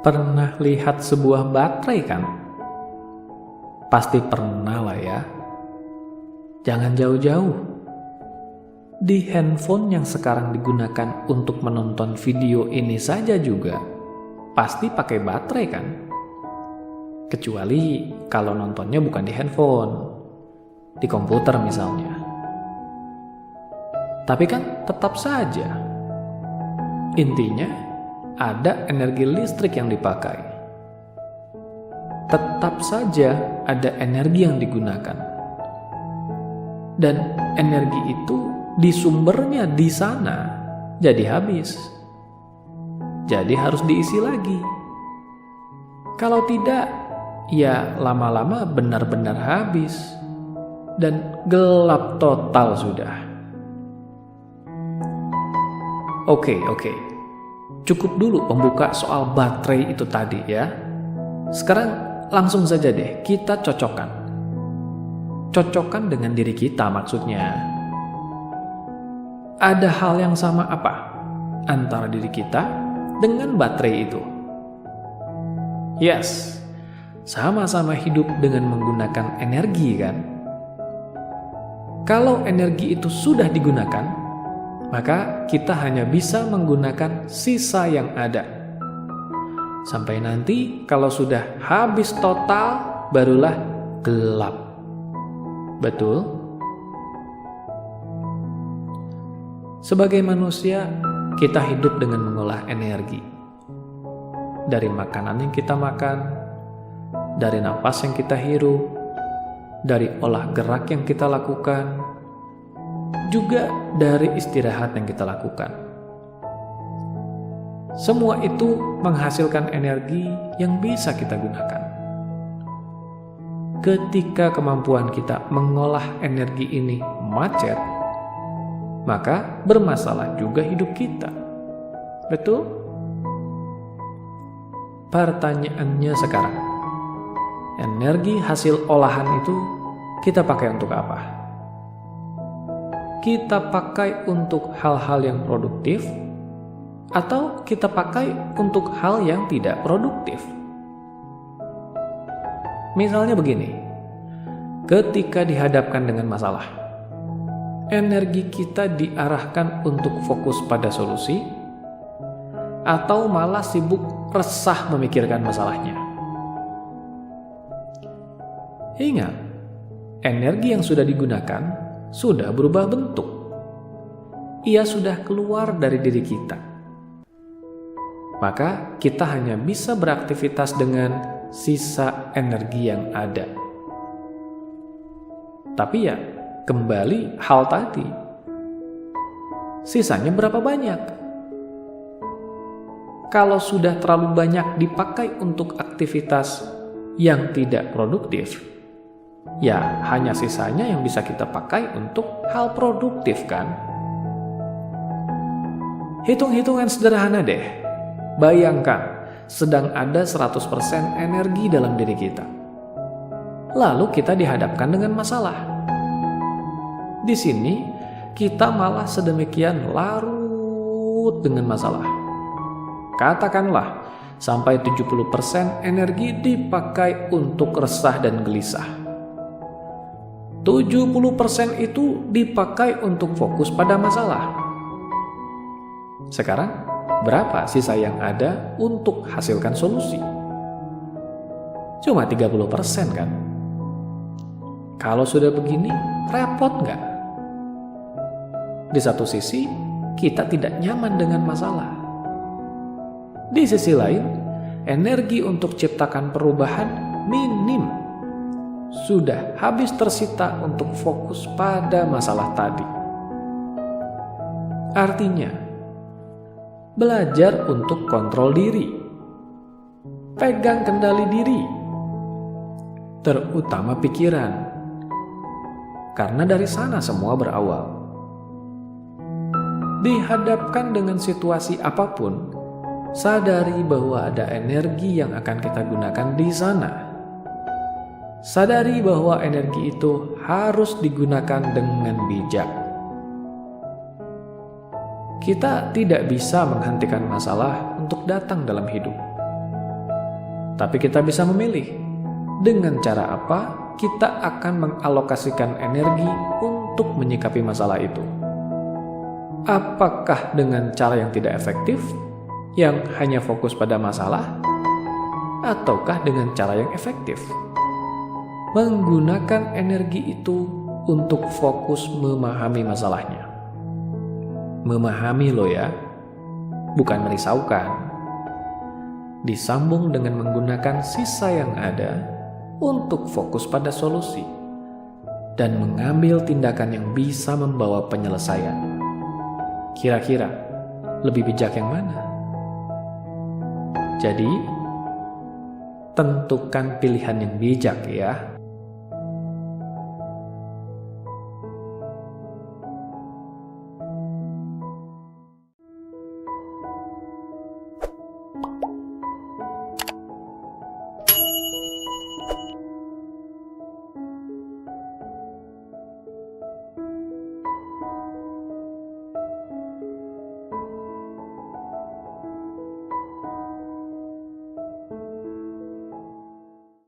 Pernah lihat sebuah baterai kan? Pasti pernah lah ya. Jangan jauh-jauh. Di handphone yang sekarang digunakan untuk menonton video ini saja juga pasti pakai baterai kan? Kecuali kalau nontonnya bukan di handphone, di komputer misalnya. Tapi kan tetap saja, intinya ada energi listrik yang dipakai. Tetap saja ada energi yang digunakan. Dan energi itu di sumbernya di sana jadi habis. Jadi harus diisi lagi. Kalau tidak, ya lama-lama benar-benar habis. Dan gelap total sudah. Oke. Cukup dulu pembuka soal baterai itu tadi ya. Sekarang langsung saja deh kita cocokkan. Cocokkan dengan diri kita maksudnya. Ada hal yang sama apa antara diri kita dengan baterai itu? Yes, sama-sama hidup dengan menggunakan energi kan? Kalau energi itu sudah digunakan, maka kita hanya bisa menggunakan sisa yang ada. Sampai nanti kalau sudah habis total, barulah gelap. Betul? Sebagai manusia, kita hidup dengan mengolah energi. Dari makanan yang kita makan, dari napas yang kita hirup, dari olah gerak yang kita lakukan, juga dari istirahat yang kita lakukan. Semua itu menghasilkan energi yang bisa kita gunakan. Ketika kemampuan kita mengolah energi ini macet, maka bermasalah juga hidup kita. Betul? Pertanyaannya sekarang, energi hasil olahan itu kita pakai untuk apa? Kita pakai untuk hal-hal yang produktif atau kita pakai untuk hal yang tidak produktif? Misalnya begini, ketika dihadapkan dengan masalah, energi kita diarahkan untuk fokus pada solusi atau malah sibuk resah memikirkan masalahnya? Ingat, energi yang sudah digunakan sudah berubah bentuk. Ia sudah keluar dari diri kita. Maka kita hanya bisa beraktivitas dengan sisa energi yang ada. Tapi ya, kembali hal tadi. Sisanya berapa banyak? Kalau sudah terlalu banyak dipakai untuk aktivitas yang tidak produktif, ya hanya sisanya yang bisa kita pakai untuk hal produktif kan? Hitung-hitungan sederhana deh. Bayangkan, sedang ada 100% energi dalam diri kita. Lalu kita dihadapkan dengan masalah. Di sini, kita malah sedemikian larut dengan masalah. Katakanlah, sampai 70% energi dipakai untuk resah dan gelisah. 70% itu dipakai untuk fokus pada masalah. Sekarang, berapa sisa yang ada untuk hasilkan solusi? Cuma 30% kan? Kalau sudah begini, repot nggak? Di satu sisi, kita tidak nyaman dengan masalah. Di sisi lain, energi untuk ciptakan perubahan minim. Sudah habis tersita untuk fokus pada masalah tadi. Artinya, belajar untuk kontrol diri. Pegang kendali diri. Terutama pikiran. Karena dari sana semua berawal. Dihadapkan dengan situasi apapun, sadari bahwa ada energi yang akan kita gunakan di sana. Sadari bahwa energi itu harus digunakan dengan bijak. Kita tidak bisa menghentikan masalah untuk datang dalam hidup. Tapi kita bisa memilih dengan cara apa kita akan mengalokasikan energi untuk menyikapi masalah itu. Apakah dengan cara yang tidak efektif, yang hanya fokus pada masalah, ataukah dengan cara yang efektif? Menggunakan energi itu untuk fokus memahami masalahnya. Memahami loh ya, bukan merisaukan. Disambung dengan menggunakan sisa yang ada untuk fokus pada solusi dan mengambil tindakan yang bisa membawa penyelesaian. Kira-kira lebih bijak yang mana? Jadi, tentukan pilihan yang bijak ya.